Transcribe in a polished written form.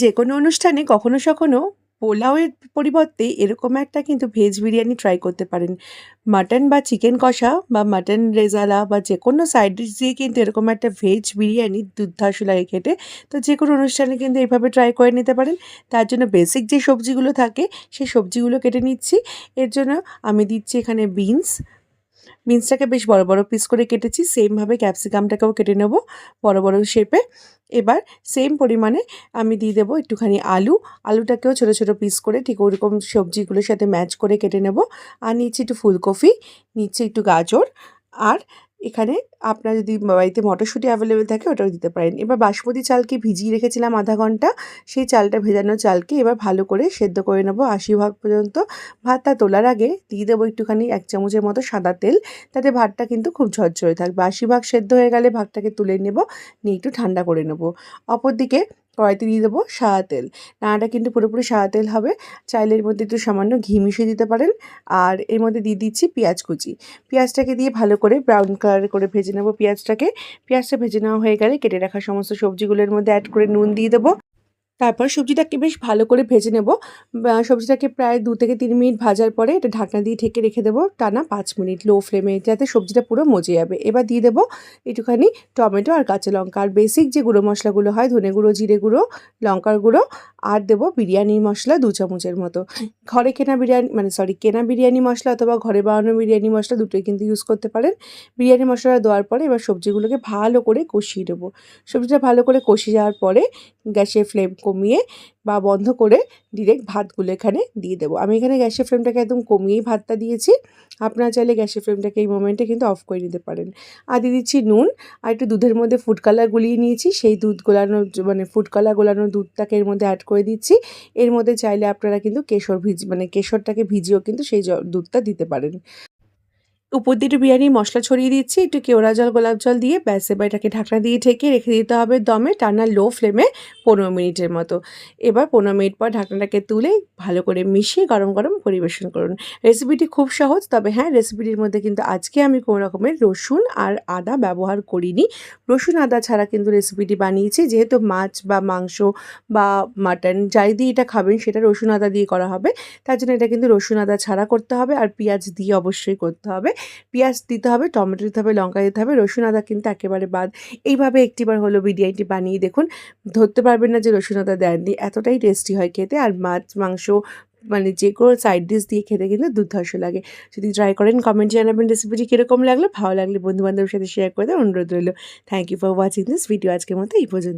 যেকোনো অনুষ্ঠানে কখনো সখনো পোলাওয়ের পরিবর্তে এরকম একটা কিন্তু ভেজ বিরিয়ানি ট্রাই করতে পারেন। মাটন বা চিকেন কষা বা মাটন রেজালা বা যেকোনো সাইড ডিশ দিয়ে কিন্তু এরকম একটা ভেজ বিরিয়ানি দুর্ধর্ষ লাগে খেতে। তো যেকোনো অনুষ্ঠানে কিন্তু এভাবে ট্রাই করে নিতে পারেন। তার জন্য বেসিক যে সবজিগুলো থাকে সেই সবজিগুলো কেটে নিচ্ছি। এর জন্য আমি দিচ্ছি এখানে বিনসটাকে বেশ বড় বড় পিস করে কেটেছি। সেমভাবে ক্যাপসিকামটাকেও কেটে নেব বড় বড় শেপে। এবার সেম পরিমাণে আমি দিয়ে দেবো একটুখানি আলুটাকেও ছোট ছোট পিস করে ঠিক ওরকম সবজিগুলোর সাথে ম্যাচ করে কেটে নেব। আর নিচ্ছি একটু ফুলকপি, নিচ্ছি একটু গাজর, আর এখানে আপনার যদি বাড়িতে মটরশুঁটি অ্যাভেলেবেল থাকে ওটাও দিতে পারেন। এবার বাসমতি চালকে ভিজিয়ে রেখেছিলাম আধা ঘন্টা। সেই চালটা ভেজানো চালকে এবার ভালো করে সেদ্ধ করে নেব ৮০ ভাগ পর্যন্ত। ভাতটা তোলার আগে দিয়ে দেবো একটুখানি ১ চামচের মতো সাদা তেল, তাতে ভাতটা কিন্তু খুব ঝরঝরে থাকবে। ৮০ ভাগ সেদ্ধ হয়ে গেলে ভাতটাকে তুলে নেব, নিয়ে একটু ঠান্ডা করে নেব। অপরদিকে কড়াইতে দিয়ে দেবো সাদা তেল। নাড়াটা কিন্তু পুরোপুরি সাদা তেল হবে। চাইলে এর মধ্যে একটু সামান্য ঘি মিশিয়ে দিতে পারেন। আর এর মধ্যে দিয়ে দিচ্ছি পেঁয়াজ কুচি। পেঁয়াজটাকে দিয়ে ভালো করে ব্রাউন কালার করে ভেজে নেব পেঁয়াজটাকে। পেঁয়াজটা ভেজে নেওয়া হয়ে গেলে কেটে রাখা সমস্ত সবজিগুলোর মধ্যে অ্যাড করে নুন দিয়ে দেবো। তারপর সবজিটাকে বেশ ভালো করে ভেজে নেব। সবজিটাকে প্রায় ২ থেকে ৩ মিনিট ভাজার পরে এটা ঢাকনা দিয়ে ঢেকে রেখে দেবো টানা ৫ মিনিট লো ফ্লেমে, যাতে সবজিটা পুরো মজে যাবে। এবার দিয়ে দেবো একটুখানি টমেটো আর কাঁচা লঙ্কা, আর বেসিক যে গুঁড়ো মশলাগুলো হয় ধনে গুঁড়ো, জিরে গুঁড়ো, লঙ্কার গুঁড়ো, আর দেবো বিরিয়ানির মশলা ২ চামচের মতো। ঘরে কেনা বিরিয়ানি মশলা অথবা ঘরে বানানো বিরিয়ানি মশলা দুটোই কিন্তু ইউজ করতে পারেন। বিরিয়ানি মশলা দেওয়ার পরে এবার সবজিগুলোকে ভালো করে কষিয়ে নেবো। সবজিটা ভালো করে কষে যাওয়ার পরে গ্যাসের ফ্লেম কমিয়ে বা বন্ধ করে ডিরেক্ট ভাতগুলো এখানে দিয়ে দেবো। আমি এখানে গ্যাসের ফ্লেমটাকে একদম কমিয়েই ভাতটা দিয়েছি। আপনারা চাইলে গ্যাসের ফ্লেমটাকে এই মোমেন্টে কিন্তু অফ করে নিতে পারেন। আর দিয়ে দিচ্ছি নুন, আর একটু দুধের মধ্যে ফুড কালার গুলিয়ে নিয়েছি। সেই দুধ গোলানো ফুড কালার গোলানো দুধটাকে এর মধ্যে অ্যাড করে দিচ্ছি। এর মধ্যে চাইলে আপনারা কিন্তু কেশরটাকে ভিজিয়েও কিন্তু সেই দুধটা দিতে পারেন। উপর দিয়ে একটু বিরিয়ানির মশলা ছড়িয়ে দিচ্ছি, একটু কেওড়া জল, গোলাপ জল দিয়ে ব্যাস এবার এটাকে ঢাকনা দিয়ে ঢেকে রেখে দিতে হবে দমে টানা লো ফ্লেমে ১৫ মিনিটের মতো। এবার ১৫ মিনিট পর ঢাকনাটাকে তুলে ভালো করে মিশিয়ে গরম গরম পরিবেশন করুন। রেসিপিটি খুব সহজ, তবে হ্যাঁ, রেসিপিটির মধ্যে কিন্তু আজকে আমি কোনো রকমের রসুন আর আদা ব্যবহার করিনি। রসুন আদা ছাড়া কিন্তু রেসিপিটি বানিয়েছি, যেহেতু মাছ বা মাংস বা মাটন যাই দিয়ে এটা খাবেন সেটা রসুন আদা দিয়ে করা হবে। তার জন্য এটা কিন্তু রসুন আদা ছাড়া করতে হবে, আর পেঁয়াজ দিয়ে অবশ্যই করতে হবে। পেঁয়াজ দিতে হবে, টমেটো দিতে হবে, লঙ্কা দিতে হবে, রসুন আদা কিন্তু একেবারে বাদ। এইভাবে একটিবার হলো বিরিয়ানিটি বানিয়ে দেখুন, ধরতে পারবেন না যে রসুন আদা দেননি। এতটাই টেস্টি হয় খেতে, আর মাছ মাংস যে কোনো সাইড ডিশ দিয়ে খেতে কিন্তু দুর্ধর্ষ লাগে। যদি ট্রাই করেন কমেন্টে জানাবেন রেসিপিটি কীরকম লাগলো। ভালো লাগলে বন্ধু বান্ধবের সাথে শেয়ার করে দেওয়ার অনুরোধ রইল। Thank you for watching this video. আজকের মতো এই পর্যন্ত।